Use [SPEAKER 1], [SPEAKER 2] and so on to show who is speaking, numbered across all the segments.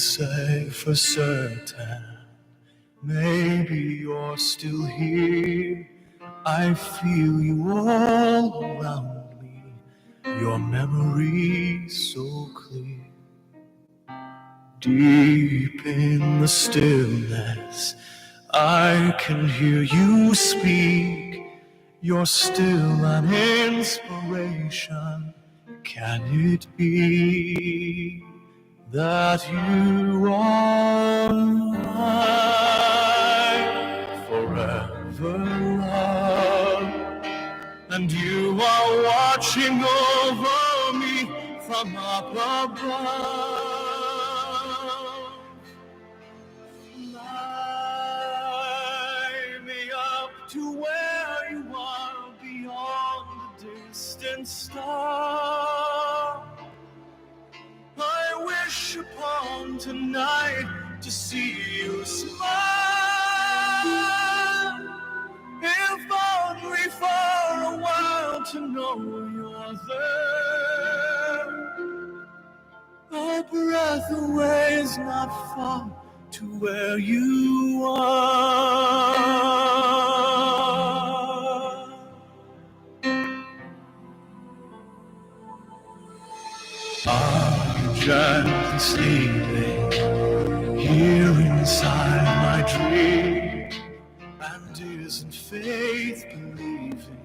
[SPEAKER 1] say for certain, maybe you're still here. I feel you all around me, your memory so clear. Deep in the stillness, I can hear you speak. You're still an inspiration. Can it be that you are mine forever, love? And you are watching over me from up above. Fly me up to where you are beyond the distant star. I wish upon tonight to see you smile. If only for a while to know you're there. A breath away is not far to where you are. Are you gently sleeping here inside my dream? And isn't faith believing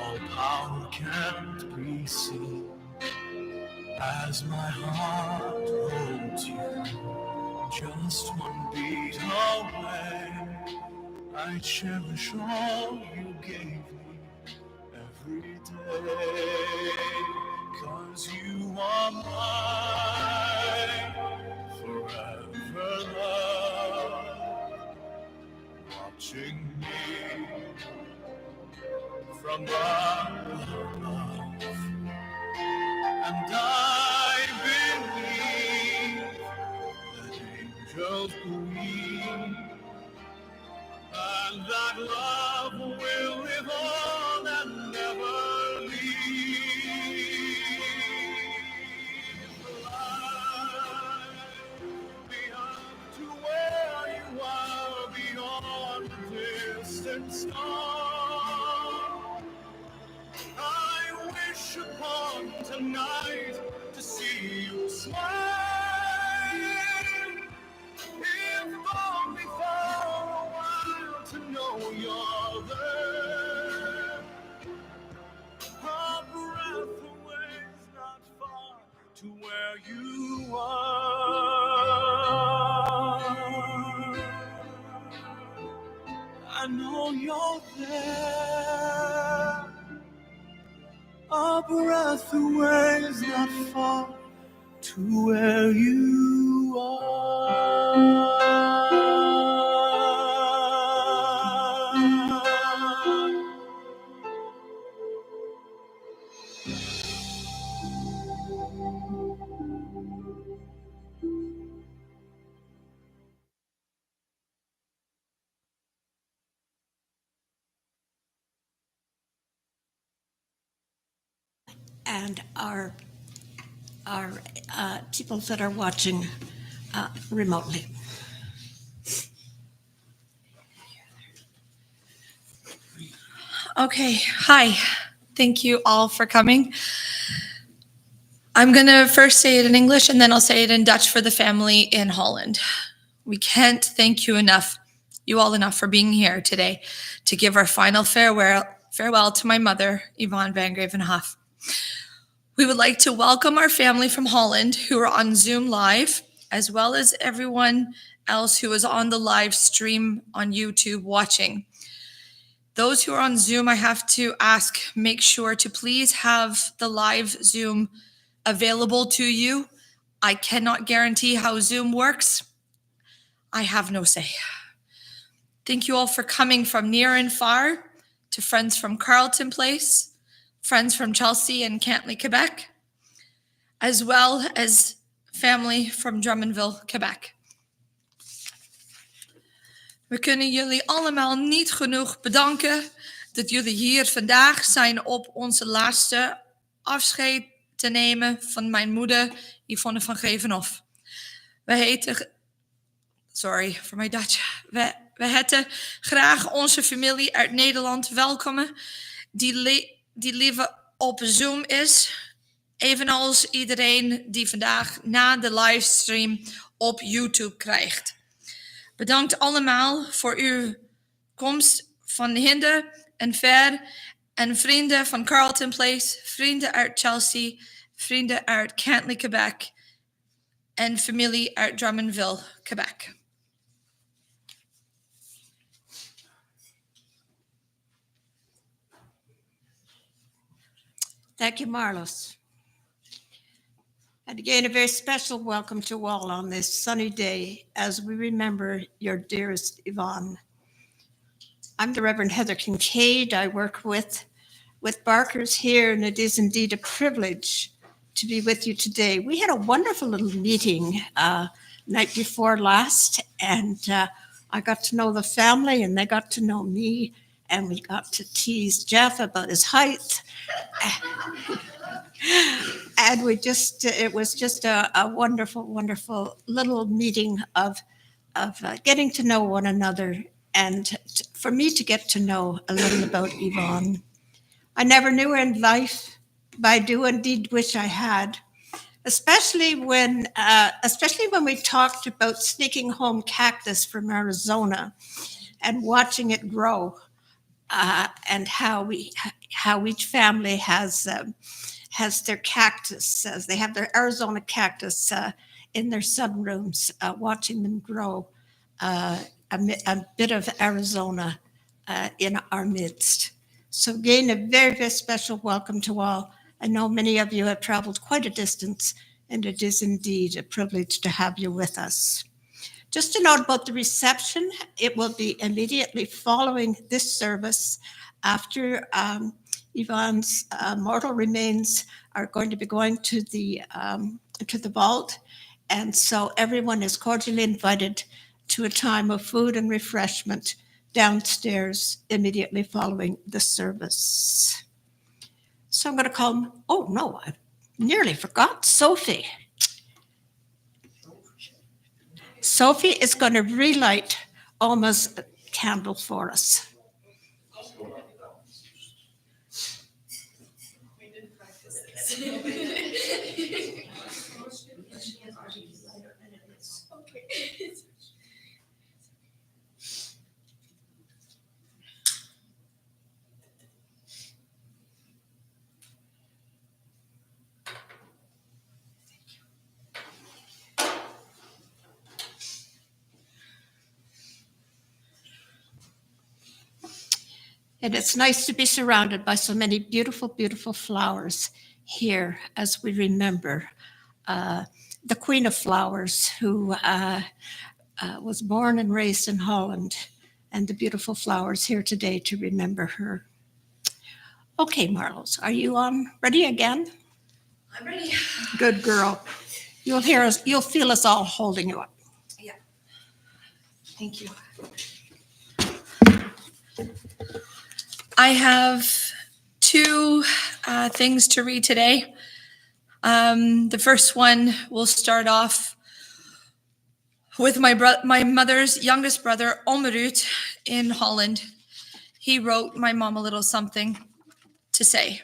[SPEAKER 1] all power can't be seen? As my heart holds you, just one beat away, I cherish all you gave me every day. 'Cause you are mine forever, love, watching me from above. And I believe that angels weep, and that love will live on and never leave. Fly me up to where you are beyond the distant star. I wish upon tonight to see you smile. If only for a while to know you're there. A breath away is not far to where you are. I know you're there. A breath away is not far to where you are.
[SPEAKER 2] And our people that are watching remotely.
[SPEAKER 3] Okay, hi. Thank you all for coming. I'm going to first say it in English and then I'll say it in Dutch for the family in Holland. We can't thank you all enough for being here today to give our final farewell to my mother, Yvonne van Grevenhof. We would like to welcome our family from Holland who are on Zoom Live, as well as everyone else who is on the live stream on YouTube watching. Those who are on Zoom, I have to ask, make sure to please have the live Zoom available to you. I cannot guarantee how Zoom works. I have no say. Thank you all for coming from near and far, to friends from Carleton Place, friends from Chelsea and Cantley, Quebec, as well as family from Drummondville, Quebec. We kunnen jullie allemaal niet genoeg bedanken dat jullie hier vandaag zijn op onze laatste afscheid te nemen van mijn moeder, Yvonne van Grevenhof. Sorry for my Dutch. We heten graag onze familie uit Nederland welkomen, die liever op Zoom is, evenals iedereen die vandaag na de livestream op YouTube krijgt. Bedankt allemaal voor uw komst van hinder en ver en vrienden van Carleton Place, vrienden uit Chelsea, vrienden uit Cantley, Quebec en familie uit Drummondville, Quebec.
[SPEAKER 2] Thank you, Marlos. And again, a very special welcome to all on this sunny day as we remember your dearest Yvonne. I'm the Reverend Heather Kincaid. I work with Barkers here, and it is indeed a privilege to be with you today. We had a wonderful little meeting night before last, and I got to know the family, and they got to know me, and we got to tease Jeff about his height. And it was just a wonderful, wonderful little meeting of getting to know one another, and for me to get to know a little about Yvonne. I never knew her in life, but I do indeed wish I had, especially when we talked about sneaking home cactus from Arizona and watching it grow, and how each family has their cactus. They have their Arizona cactus in their sunrooms, watching them grow. A bit of Arizona in our midst. So again, a very, very special welcome to all. I know many of you have traveled quite a distance, and it is indeed a privilege to have you with us. Just a note about the reception, it will be immediately following this service after Yvonne's mortal remains are going to be going to the vault. And so everyone is cordially invited to a time of food and refreshment downstairs immediately following the service. So I'm going to call, oh no, I nearly forgot Sophie. Sophie is going to relight Alma's candle for us. And it's nice to be surrounded by so many beautiful, beautiful flowers here as we remember the Queen of Flowers, who was born and raised in Holland, and the beautiful flowers here today to remember her. Okay, Marlos, are you ready again?
[SPEAKER 3] I'm ready.
[SPEAKER 2] Good girl. You'll hear us, you'll feel us all holding you up.
[SPEAKER 3] Yeah. Thank you. I have two things to read today. The first one will start off with my mother's youngest brother, Omerut, in Holland. He wrote my mom a little something to say.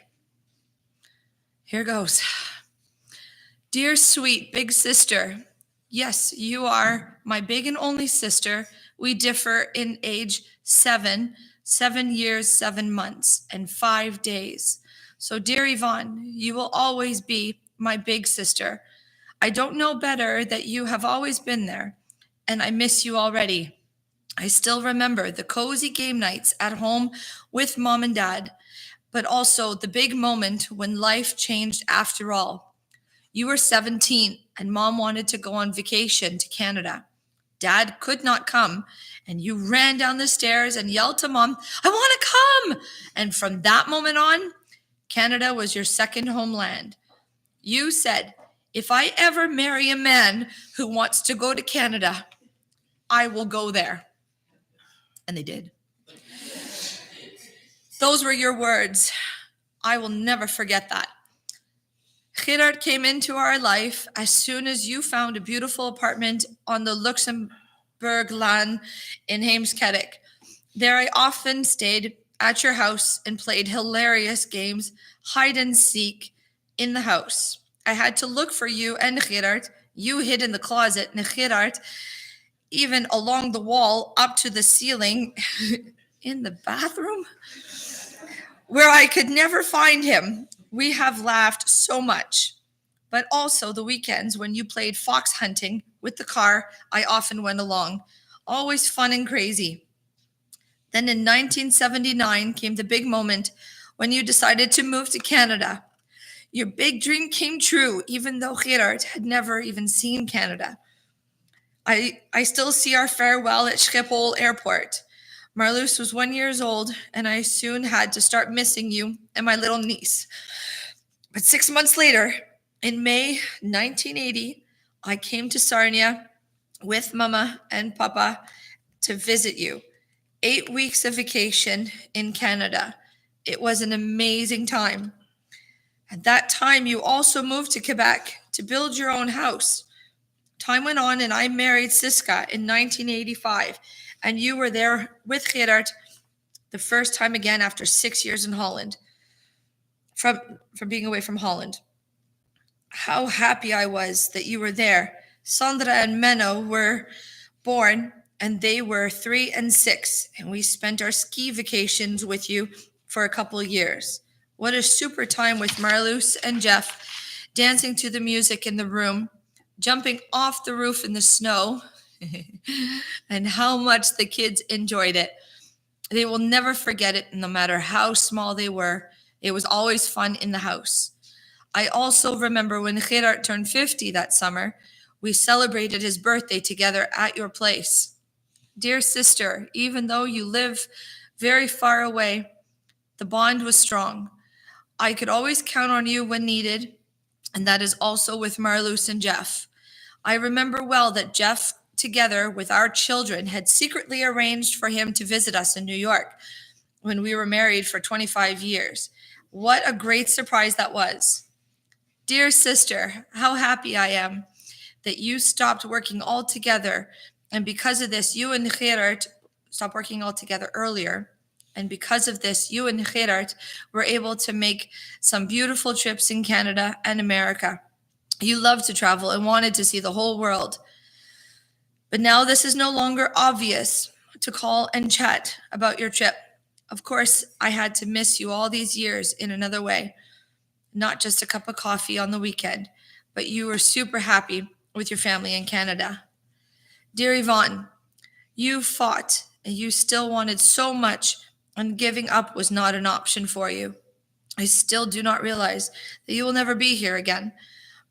[SPEAKER 3] Here goes. Dear sweet big sister, yes, you are my big and only sister. We differ in age 7 years, 7 months, and 5 days. So dear Yvonne, you will always be my big sister. I don't know better that you have always been there, and I miss you already. I still remember the cozy game nights at home with mom and dad, but also the big moment when life changed after all. You were 17 and mom wanted to go on vacation to Canada. Dad could not come, and you ran down the stairs and yelled to mom, I want to come. And from that moment on, Canada was your second homeland. You said, if I ever marry a man who wants to go to Canada, I will go there. And they did. Those were your words. I will never forget that. Gerard came into our life as soon as you found a beautiful apartment on the Luxembourg-Laan in Heemskerk. There I often stayed at your house and played hilarious games, hide and seek, in the house. I had to look for you and Gerard. You hid in the closet, and Gerard even along the wall up to the ceiling in the bathroom, where I could never find him. We have laughed so much. But also the weekends when you played fox hunting with the car, I often went along. Always fun and crazy. Then in 1979 came the big moment when you decided to move to Canada. Your big dream came true, even though Gerard had never even seen Canada. I still see our farewell at Schiphol Airport. Marloes was 1 year old, and I soon had to start missing you and my little niece. But 6 months later, in May 1980, I came to Sarnia with Mama and Papa to visit you. 8 weeks of vacation in Canada. It was an amazing time. At that time, you also moved to Quebec to build your own house. Time went on, and I married Siska in 1985, and you were there with Gerard the first time again after 6 years in Holland, from being away from Holland. How happy I was that you were there. Sandra and Menno were born, and they were 3 and 6, and we spent our ski vacations with you for a couple of years. What a super time with Marloes and Jeff, dancing to the music in the room, jumping off the roof in the snow, and how much the kids enjoyed it. They will never forget it, no matter how small they were. It was always fun in the house. I also remember when Gerard turned 50 that summer, we celebrated his birthday together at your place. Dear sister, even though you live very far away, the bond was strong. I could always count on you when needed, and that is also with Marloes and Jeff. I remember well that Jeff, together with our children, had secretly arranged for him to visit us in New York when we were married for 25 years. What a great surprise that was. Dear sister, how happy I am that you stopped working altogether, and because of this, you and Gerard stopped working altogether earlier. And because of this, you and Gerard were able to make some beautiful trips in Canada and America. You loved to travel and wanted to see the whole world. But now this is no longer obvious to call and chat about your trip. Of course, I had to miss you all these years in another way, not just a cup of coffee on the weekend, but you were super happy with your family in Canada. Dear Yvonne, you fought and you still wanted so much, and giving up was not an option for you. I still do not realize that you will never be here again.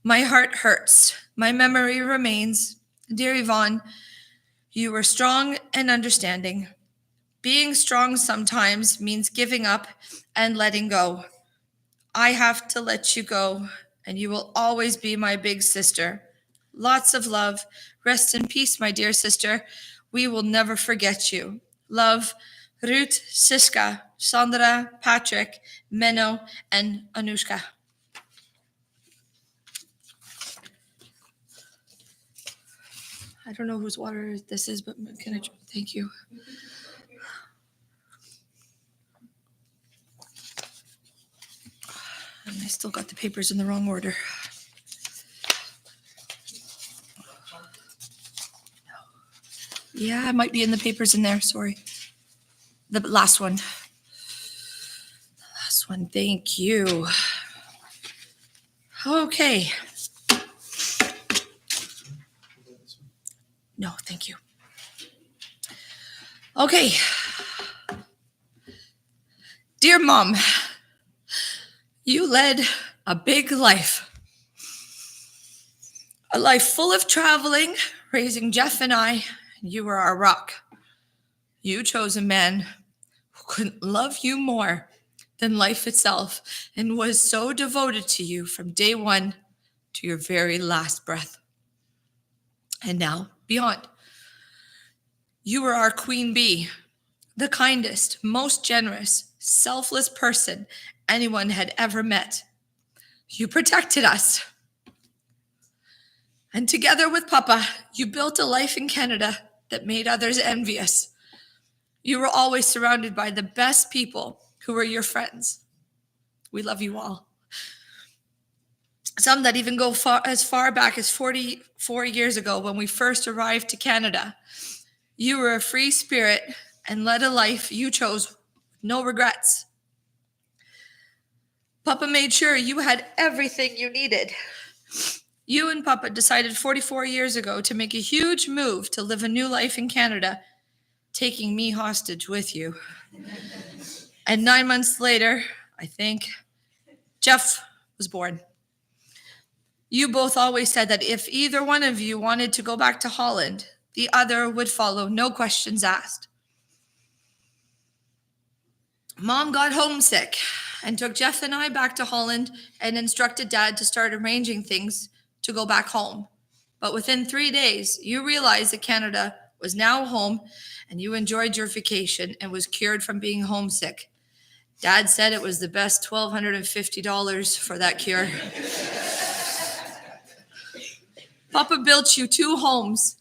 [SPEAKER 3] My heart hurts. My memory remains. Dear Yvonne, you were strong and understanding. Being strong sometimes means giving up and letting go. I have to let you go, and you will always be my big sister. Lots of love. Rest in peace, my dear sister. We will never forget you. Love, Ruth, Siska, Sandra, Patrick, Menno, and Anushka. I don't know whose water this is, but can I? Thank you. And I still got the papers in the wrong order. Yeah, it might be in the papers in there. Sorry. The last one. The last one. Thank you. Okay. No, thank you. Okay. Dear Mom, you led a big life. A life full of traveling, raising Jeff and I, and you were our rock. You chose a man who couldn't love you more than life itself and was so devoted to you from day one to your very last breath. And now, beyond. You were our queen bee, the kindest, most generous, selfless person anyone had ever met. You protected us. And together with Papa, you built a life in Canada that made others envious. You were always surrounded by the best people who were your friends. We love you all. Some that even go as far back as 44 years ago when we first arrived to Canada. You were a free spirit and led a life you chose with no regrets. Papa made sure you had everything you needed. You and Papa decided 44 years ago to make a huge move to live a new life in Canada, taking me hostage with you. And 9 months later, I think, Jeff was born. You both always said that if either one of you wanted to go back to Holland, the other would follow, no questions asked. Mom got homesick and took Jeff and I back to Holland and instructed Dad to start arranging things to go back home. But within 3 days, you realized that Canada was now home and you enjoyed your vacation and was cured from being homesick. Dad said it was the best $1,250 for that cure. Papa built you 2 homes,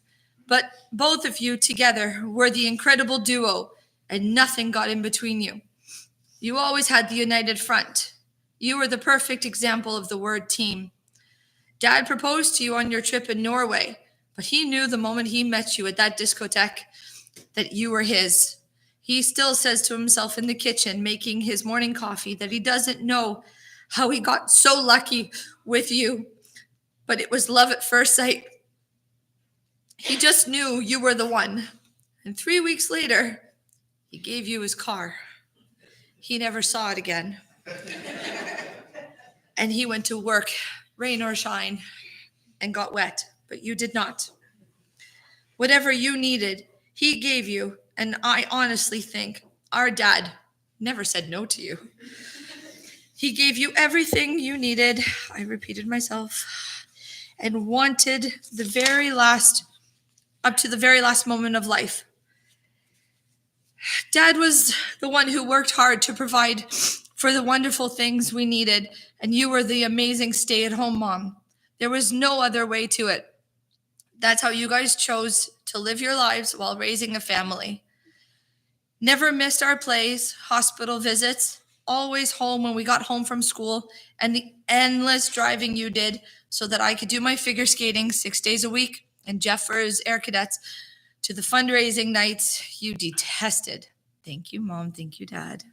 [SPEAKER 3] but both of you together were the incredible duo and nothing got in between you. You always had the united front. You were the perfect example of the word team. Dad proposed to you on your trip in Norway, but he knew the moment he met you at that discotheque that you were his. He still says to himself in the kitchen making his morning coffee that he doesn't know how he got so lucky with you, but it was love at first sight. He just knew you were the one. And 3 weeks later, he gave you his car. He never saw it again. And he went to work, rain or shine, and got wet, but you did not. Whatever you needed, he gave you, and I honestly think our dad never said no to you. He gave you everything you needed, I repeated myself, and wanted up to the very last moment of life. Dad was the one who worked hard to provide for the wonderful things we needed, and you were the amazing stay-at-home mom. There was no other way to it. That's how you guys chose to live your lives while raising a family. Never missed our plays, hospital visits, always home when we got home from school, and the endless driving you did so that I could do my figure skating 6 days a week and Jeff for his air cadets to the fundraising nights you detested. Thank you, Mom. Thank you, Dad.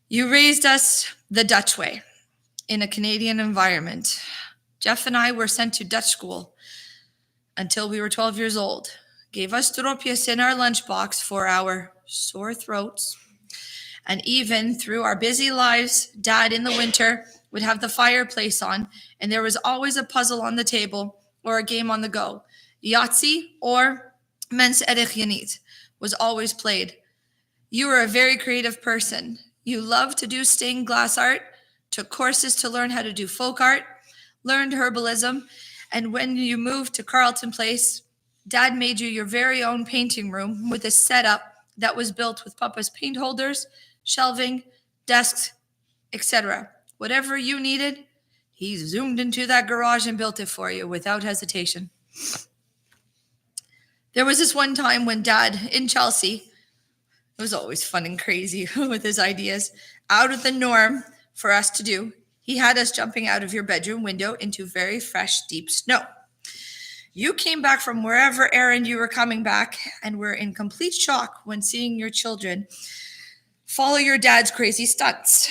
[SPEAKER 3] You raised us the Dutch way in a Canadian environment. Jeff and I were sent to Dutch school until we were 12 years old. Gave us stroopjes in our lunchbox for our sore throats. And even through our busy lives, Dad in the winter would have the fireplace on, and there was always a puzzle on the table or a game on the go. Yahtzee or Mens Erg Je Niet was always played. You were a very creative person. You loved to do stained glass art, took courses to learn how to do folk art, learned herbalism, and when you moved to Carleton Place, Dad made you your very own painting room with a setup that was built with Papa's paint holders, shelving, desks, etc. Whatever you needed, he zoomed into that garage and built it for you without hesitation. There was this one time when Dad in Chelsea, it was always fun and crazy with his ideas, out of the norm for us to do. He had us jumping out of your bedroom window into very fresh, deep snow. You came back from wherever errand you were coming back and were in complete shock when seeing your children follow your dad's crazy stunts.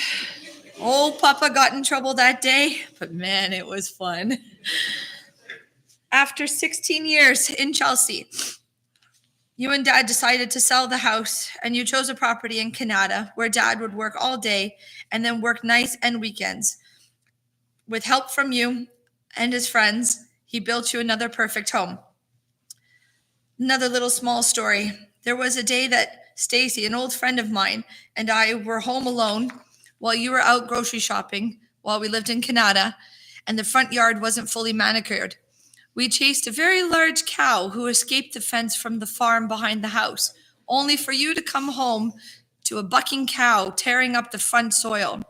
[SPEAKER 3] Old Papa got in trouble that day, but man, it was fun. After 16 years in Chelsea, you and Dad decided to sell the house and you chose a property in Canada where Dad would work all day and then work nights and weekends. With help from you and his friends, he built you another perfect home. Another little small story. There was a day that Stacy, an old friend of mine, and I were home alone while you were out grocery shopping while we lived in Canada, and the front yard wasn't fully manicured. We chased a very large cow who escaped the fence from the farm behind the house, only for you to come home to a bucking cow tearing up the front soil.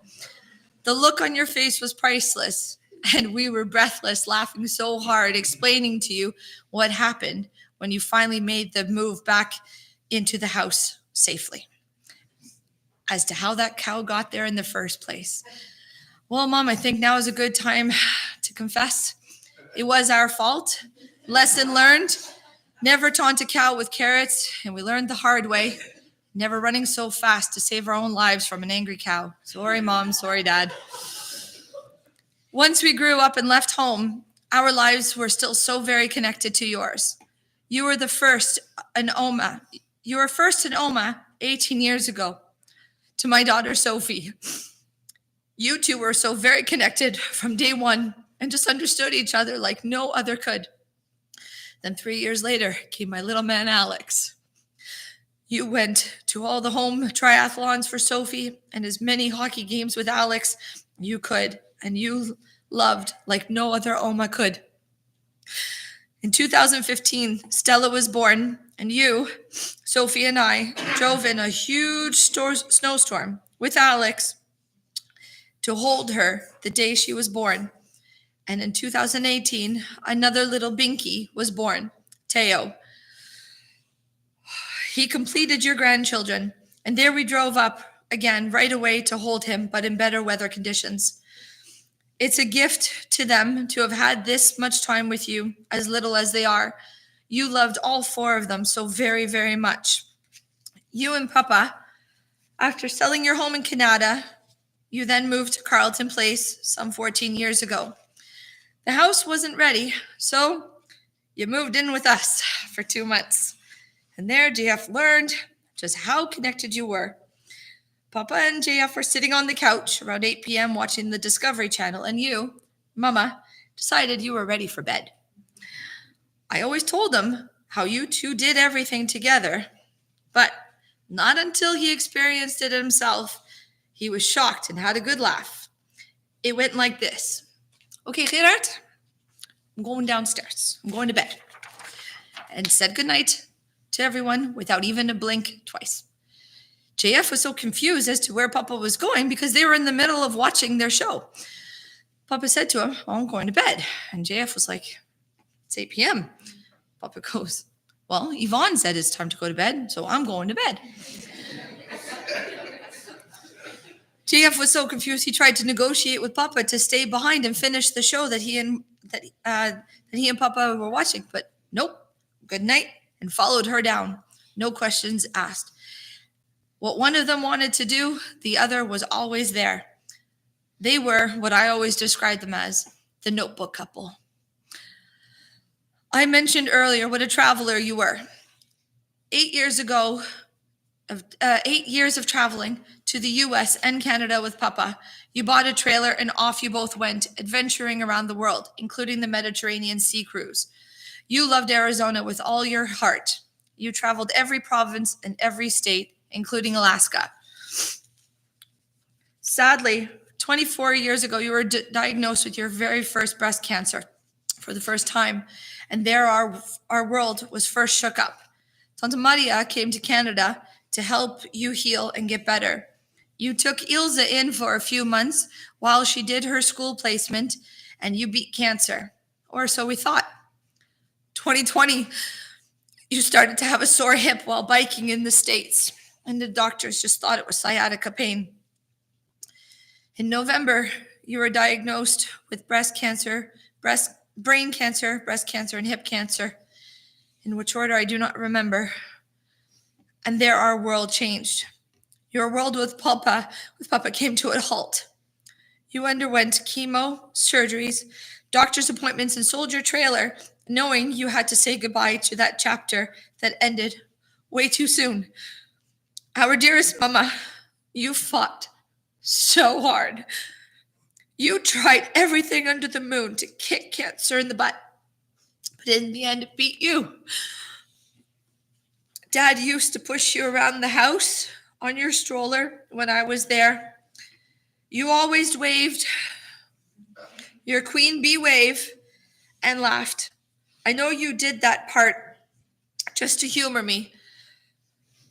[SPEAKER 3] The look on your face was priceless, and we were breathless, laughing so hard, explaining to you what happened when you finally made the move back into the house safely, as to how that cow got there in the first place. Well, Mom, I think now is a good time to confess. It was our fault. Lesson learned. Never taunt a cow with carrots, and we learned the hard way. Never running so fast to save our own lives from an angry cow. Sorry, Mom. Sorry, Dad. Once we grew up and left home, our lives were still so very connected to yours. You were the first in Oma. You were first in Oma 18 years ago to my daughter, Sophie. You two were so very connected from day one and just understood each other like no other could. Then 3 years later came my little man, Alex. You went to all the home triathlons for Sophie and as many hockey games with Alex you could, and you loved like no other Oma could. In 2015, Stella was born, and you, Sophie, and I drove in a huge snowstorm with Alex to hold her the day she was born. And in 2018, another little Binky was born, Teo. He completed your grandchildren, and there we drove up again right away to hold him, but in better weather conditions. It's a gift to them to have had this much time with you, as little as they are. You loved all 4 of them so very, very much. You and Papa, after selling your home in Canada, you then moved to Carleton Place some 14 years ago. The house wasn't ready, so you moved in with us for 2 months. And there JF learned just how connected you were. Papa and JF were sitting on the couch around 8 p.m. watching the Discovery Channel, and you, Mama, decided you were ready for bed. I always told him how you two did everything together, but not until he experienced it himself. He was shocked and had a good laugh. It went like this. Okay, Gerard, I'm going downstairs. I'm going to bed. And said goodnight to everyone without even a blink twice. JF was so confused as to where Papa was going because they were in the middle of watching their show. Papa said to him, I'm going to bed. And JF was like, it's 8 p.m. Papa goes, well, Yvonne said it's time to go to bed, so I'm going to bed. JF was so confused, he tried to negotiate with Papa to stay behind and finish the show that he and Papa were watching. But nope, good night, and followed her down. No questions asked. What one of them wanted to do, the other was always there. They were what I always described them as, the notebook couple. I mentioned earlier what a traveler you were. 8 years ago, 8 years of traveling to the US and Canada with Papa, you bought a trailer and off you both went, adventuring around the world, including the Mediterranean Sea Cruise. You loved Arizona with all your heart. You traveled every province and every state, including Alaska. Sadly, 24 years ago, you were diagnosed with your very first breast cancer for the first time, and there our world was first shook up. Tanta Maria came to Canada to help you heal and get better. You took Ilza in for a few months while she did her school placement, and you beat cancer, or so we thought. 2020, you started to have a sore hip while biking in the States, and the doctors just thought it was sciatica pain. In November, you were diagnosed with brain cancer, and hip cancer, in which order I do not remember. And there our world changed. Your world with Papa came to a halt. You underwent chemo, surgeries, doctor's appointments, and sold your trailer, knowing you had to say goodbye to that chapter that ended way too soon. Our dearest Mama, you fought so hard. You tried everything under the moon to kick cancer in the butt, but in the end, it beat you. Dad used to push you around the house on your stroller when I was there. You always waved your queen bee wave and laughed. I know you did that part just to humor me,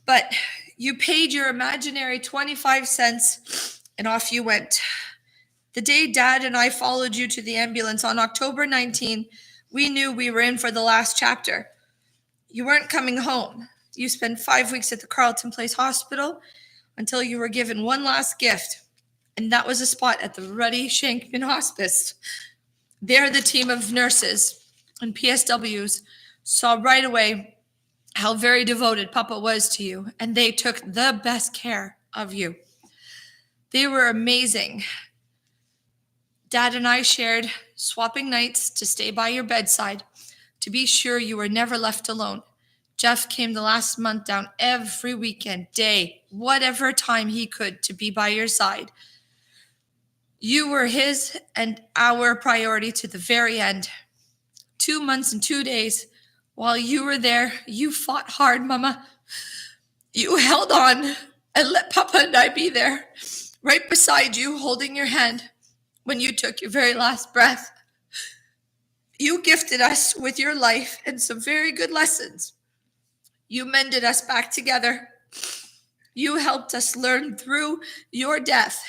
[SPEAKER 3] but you paid your imaginary 25 cents and off you went. The day Dad and I followed you to the ambulance on October 19, we knew we were in for the last chapter. You weren't coming home. You spent 5 weeks at the Carleton Place Hospital until you were given one last gift, and that was a spot at the Ruddy Shankman Hospice. There, the team of nurses and PSWs saw right away how very devoted Papa was to you, and they took the best care of you. They were amazing. Dad and I shared swapping nights to stay by your bedside to be sure you were never left alone. Jeff came the last month down every weekend, day, whatever time he could to be by your side. You were his and our priority to the very end. 2 months and 2 days. While you were there, you fought hard, Mama. You held on and let Papa and I be there, right beside you, holding your hand when you took your very last breath. You gifted us with your life and some very good lessons. You mended us back together. You helped us learn through your death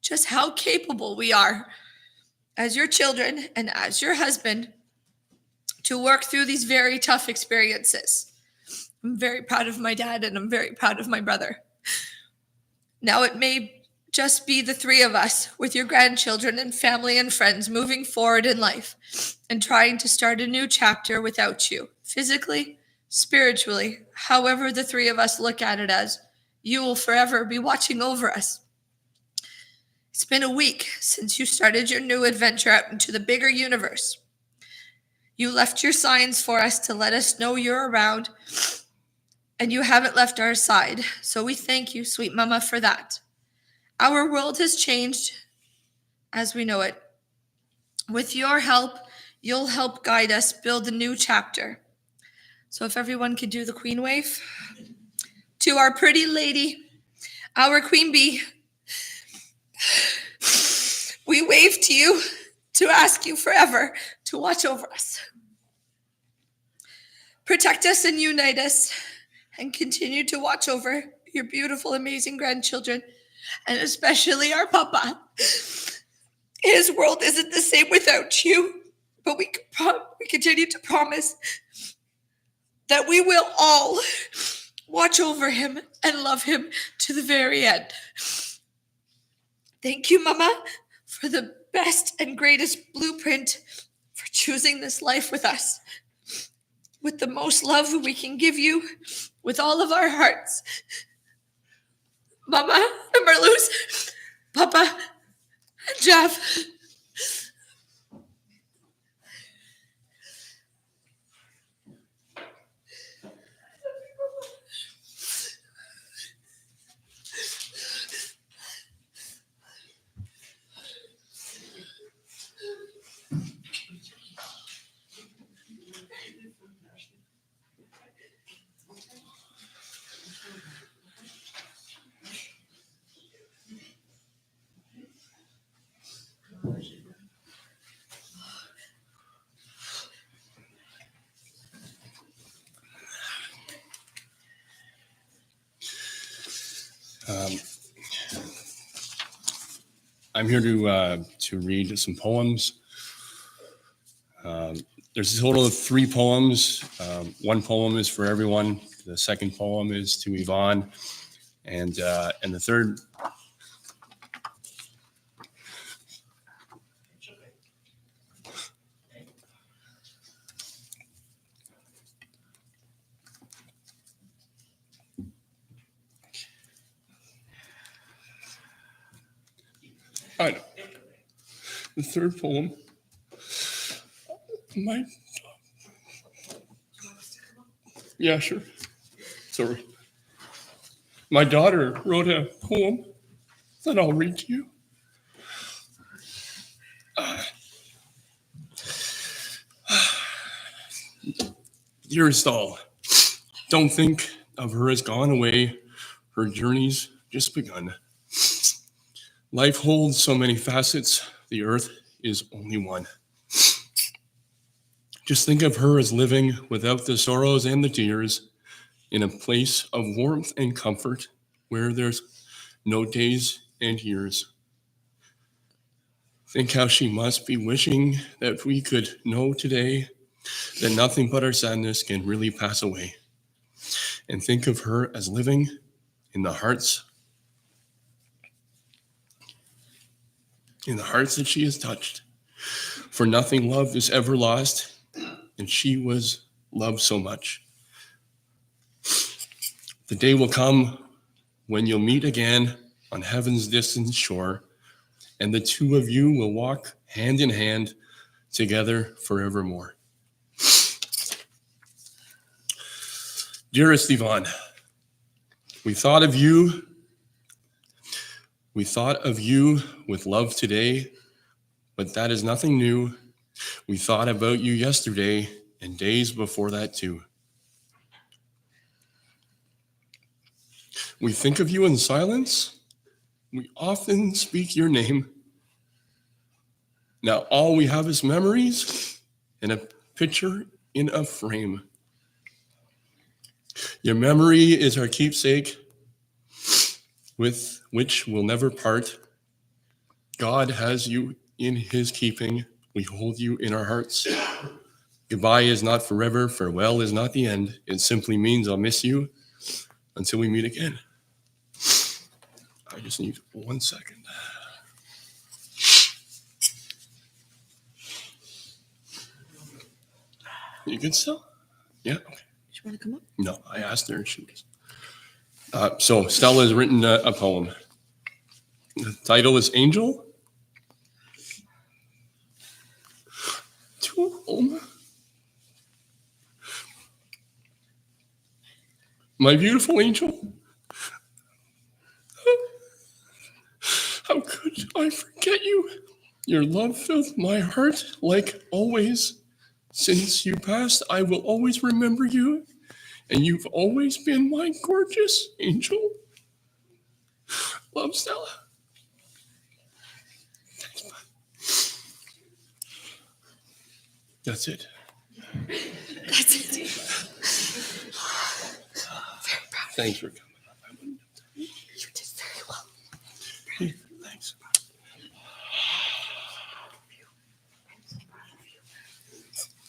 [SPEAKER 3] just how capable we are as your children and as your husband to work through these very tough experiences. I'm very proud of my dad and I'm very proud of my brother. Now it may just be the three of us with your grandchildren and family and friends moving forward in life and trying to start a new chapter without you, physically, spiritually, however the three of us look at it as. You will forever be watching over us. It's been a week since you started your new adventure out into the bigger universe. You left your signs for us to let us know you're around, and you haven't left our side. So we thank you, sweet Mama, for that. Our world has changed as we know it. With your help, you'll help guide us build a new chapter. So if everyone could do the Queen Wave. To our pretty lady, our Queen Bee, we wave to you to ask you forever to watch over us. Protect us and unite us, and continue to watch over your beautiful, amazing grandchildren, and especially our Papa. His world isn't the same without you, but we continue to promise that we will all watch over him and love him to the very end. Thank you, Mama, for the best and greatest blueprint for choosing this life with us. With the most love we can give you with all of our hearts. Mama and Marloes, Papa and Jeff.
[SPEAKER 1] I'm here to read some poems. There's a total of 3 poems. One poem is for everyone. The second poem is to Yvonne, and the third. I know. The third poem. Yeah, sure. Sorry. My daughter wrote a poem that I'll read to you. Dearest all, don't think of her as gone away. Her journey's just begun. Life holds so many facets. The earth is only one. Just think of her as living without the sorrows and the tears, in a place of warmth and comfort where there's no days and years. Think how she must be wishing that we could know today that nothing but our sadness can really pass away. And think of her as living in the hearts that she has touched. For nothing loved is ever lost, and she was loved so much. The day will come when you'll meet again on heaven's distant shore, and the two of you will walk hand in hand together forevermore. Dearest Yvonne, we thought of you with love today, but that is nothing new. We thought about you yesterday and days before that too. We think of you in silence. We often speak your name. Now all we have is memories and a picture in a frame. Your memory is our keepsake with which we'll never part. God has you in his keeping. We hold you in our hearts. Goodbye is not forever. Farewell is not the end. It simply means I'll miss you until we meet again. I just need 1 second. You good still? Yeah? Okay.
[SPEAKER 2] You want to come up?
[SPEAKER 1] No, I asked her. She was. So Stella has written a poem. The title is Angel. To home. My beautiful angel. How could I forget you? Your love filled my heart like always. Since you passed, I will always remember you. And you've always been my gorgeous angel. Love, Stella. Thanks, bud. That's it.
[SPEAKER 3] That's it.
[SPEAKER 1] Thanks for coming.
[SPEAKER 3] You did very well.
[SPEAKER 1] Thanks.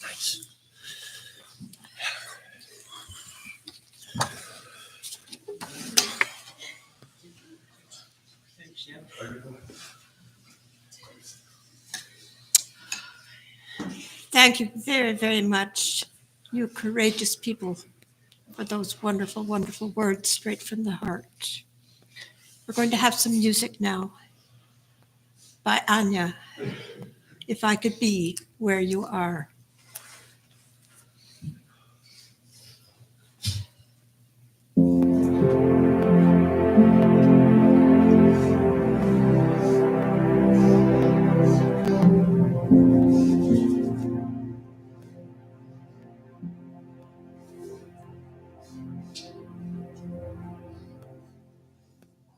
[SPEAKER 1] Nice.
[SPEAKER 2] Thank you very, very much, you courageous people, for those wonderful, wonderful words straight from the heart. We're going to have some music now by Anya, If I Could Be Where You Are.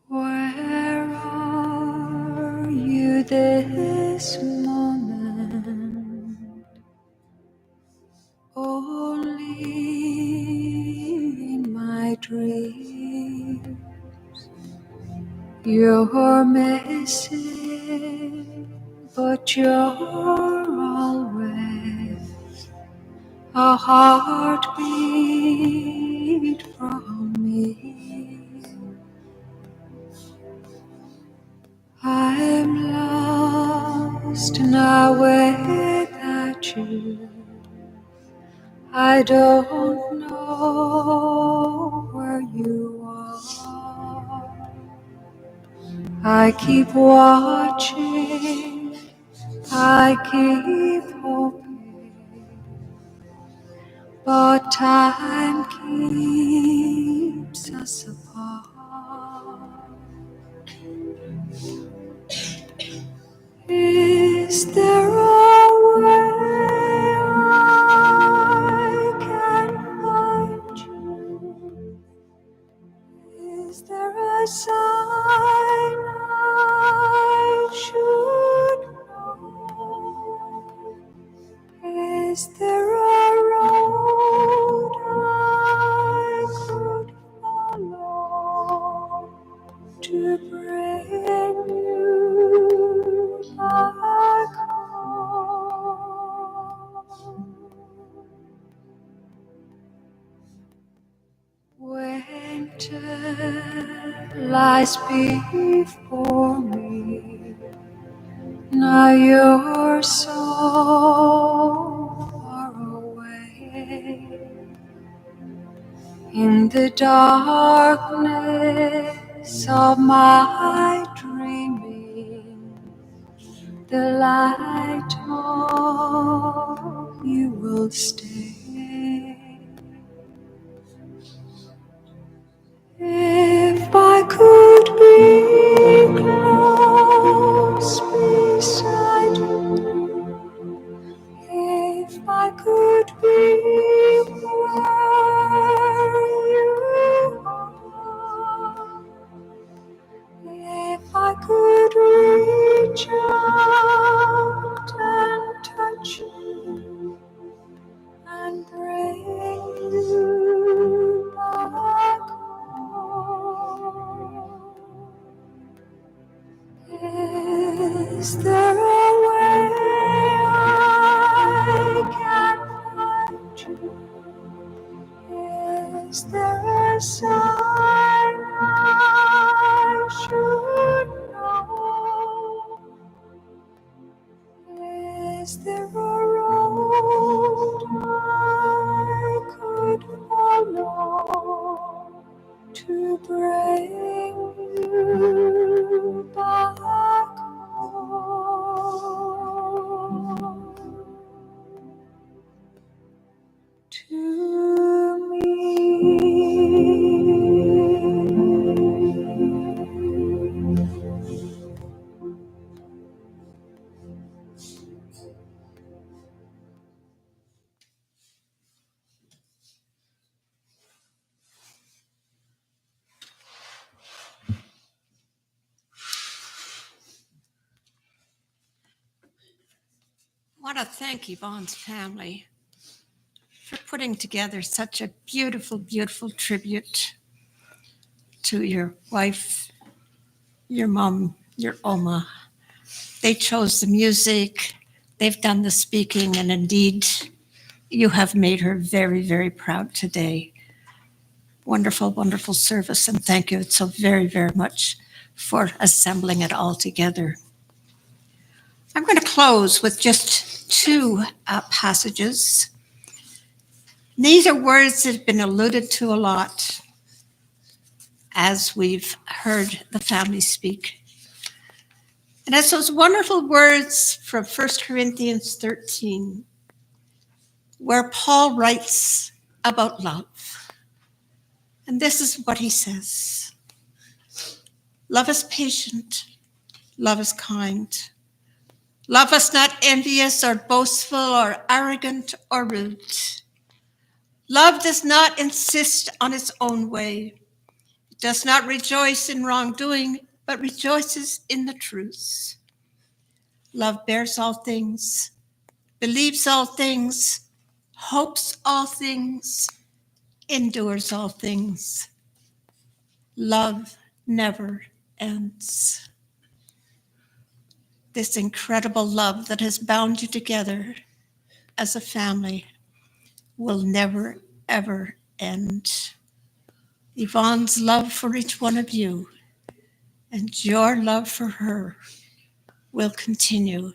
[SPEAKER 4] Where are you this moment? Only in my dreams. You're missing, but you're always a heartbeat from me. I'm lost now without you. I don't know where you are. I keep watching, I keep hoping, but time keeps us apart. Is there a way I can find you? Is there a sign I should know? Is there a road I could follow to bring you back? lies before me. Now you're so far away. In the darkness of my dreaming, the light of you will stay. If I could be close beside you, if I could be where you are, if I could reach out and touch you and bring you back home, is there a way I can find you? Is there a sign I should know? Is there a road I could follow to bring you back home to me?
[SPEAKER 2] I want to thank Yvonne's family for putting together such a beautiful, beautiful tribute to your wife, your mom, your Oma. They chose the music, they've done the speaking, and indeed, you have made her very, very proud today. Wonderful, wonderful service, and thank you so very, very much for assembling it all together. I'm going to close with just two passages. These are words that have been alluded to a lot as we've heard the family speak. And it's those wonderful words from 1 Corinthians 13, where Paul writes about love. And this is what he says. Love is patient. Love is kind. Love is not envious or boastful or arrogant or rude. Love does not insist on its own way. It does not rejoice in wrongdoing, but rejoices in the truth. Love bears all things, believes all things, hopes all things, endures all things. Love never ends. This incredible love that has bound you together as a family will never, ever end. Yvonne's love for each one of you and your love for her will continue,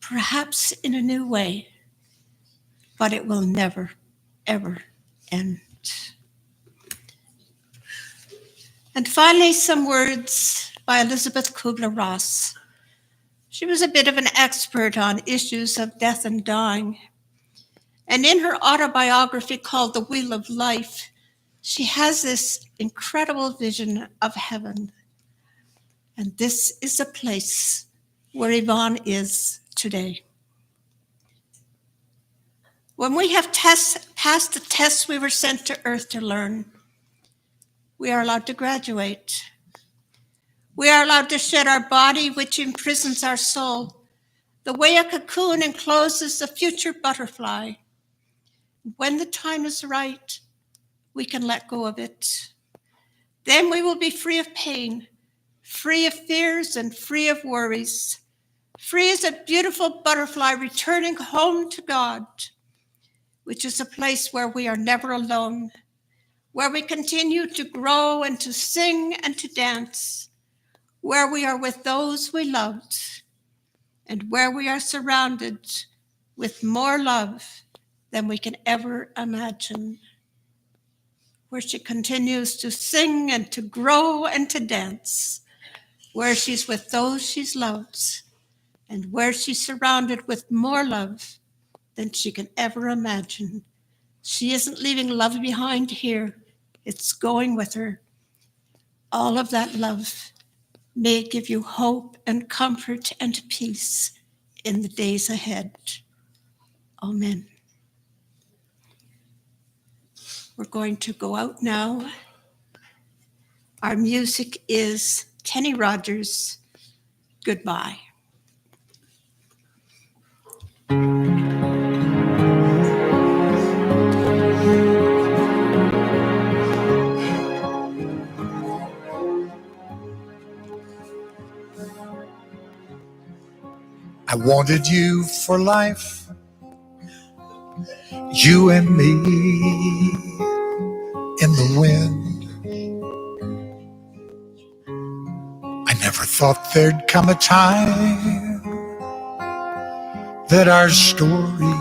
[SPEAKER 2] perhaps in a new way, but it will never, ever end. And finally, some words by Elizabeth Kubler-Ross. She was a bit of an expert on issues of death and dying. And in her autobiography called The Wheel of Life, she has this incredible vision of heaven. And this is a place where Yvonne is today. When we have passed the tests we were sent to earth to learn, we are allowed to graduate. We are allowed to shed our body, which imprisons our soul, the way a cocoon encloses the future butterfly. When the time is right, we can let go of it. Then we will be free of pain, free of fears and free of worries, free as a beautiful butterfly returning home to God, which is a place where we are never alone, where we continue to grow and to sing and to dance, where we are with those we loved, and where we are surrounded with more love than we can ever imagine, where she continues to sing and to grow and to dance, where she's with those she's loved, and where she's surrounded with more love than she can ever imagine. She isn't leaving love behind here. It's going with her. All of that love may it give you hope and comfort and peace in the days ahead. Amen. We're going to go out now. Our music is Kenny Rogers, Goodbye.
[SPEAKER 5] I wanted you for life, you and me in the wind. I never thought there'd come a time that our story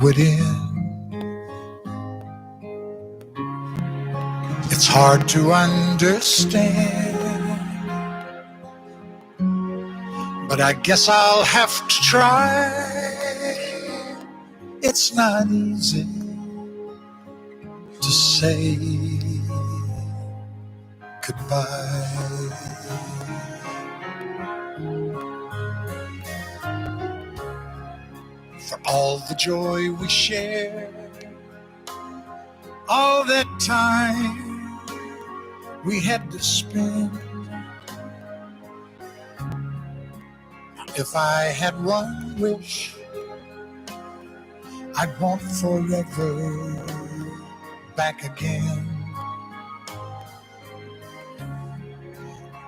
[SPEAKER 5] would end. It's hard to understand, but I guess I'll have to try. It's not easy to say goodbye. For all the joy we shared, all that time we had to spend. If I had one wish, I'd want forever back again.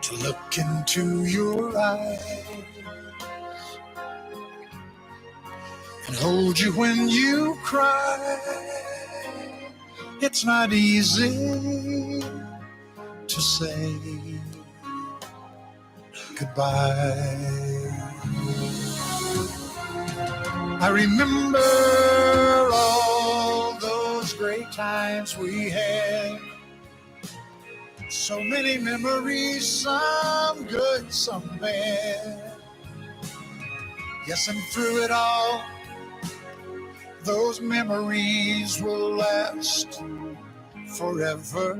[SPEAKER 5] To look into your eyes and hold you when you cry. It's not easy to say goodbye. I remember all those great times we had. So many memories, some good, some bad. Yes, and through it all, those memories will last forever.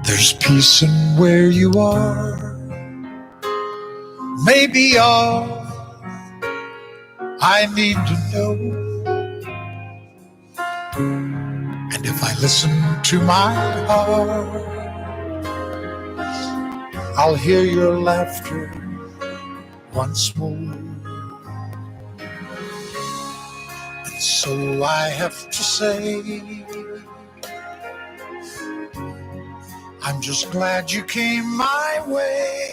[SPEAKER 5] There's peace in where you are, maybe all I need to know. And if I listen to my heart, I'll hear your laughter once more. And so I have to say, I'm just glad you came my way.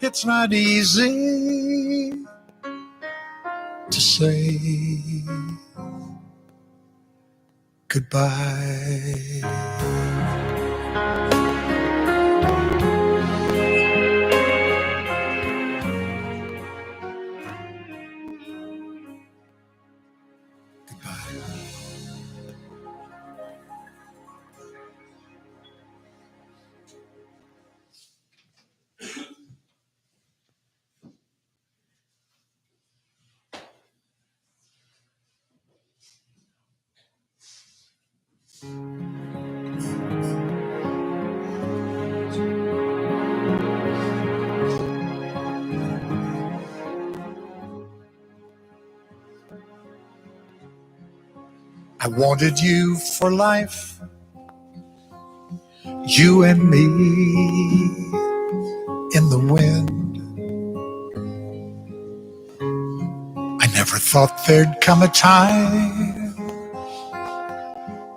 [SPEAKER 5] It's not easy to say goodbye. I wanted you for life, you and me in the wind. I never thought there'd come a time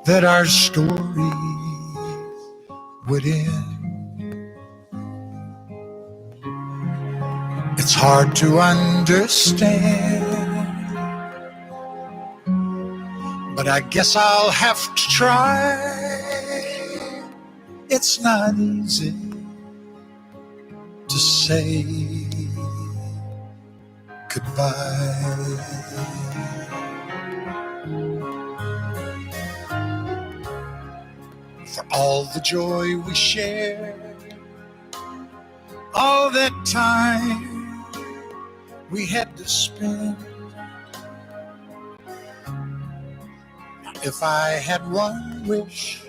[SPEAKER 5] that our story would end. It's hard to understand, but I guess I'll have to try. It's not easy to say goodbye. For all the joy we shared, all that time we had to spend. If I had one wish,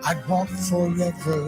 [SPEAKER 5] I'd want forever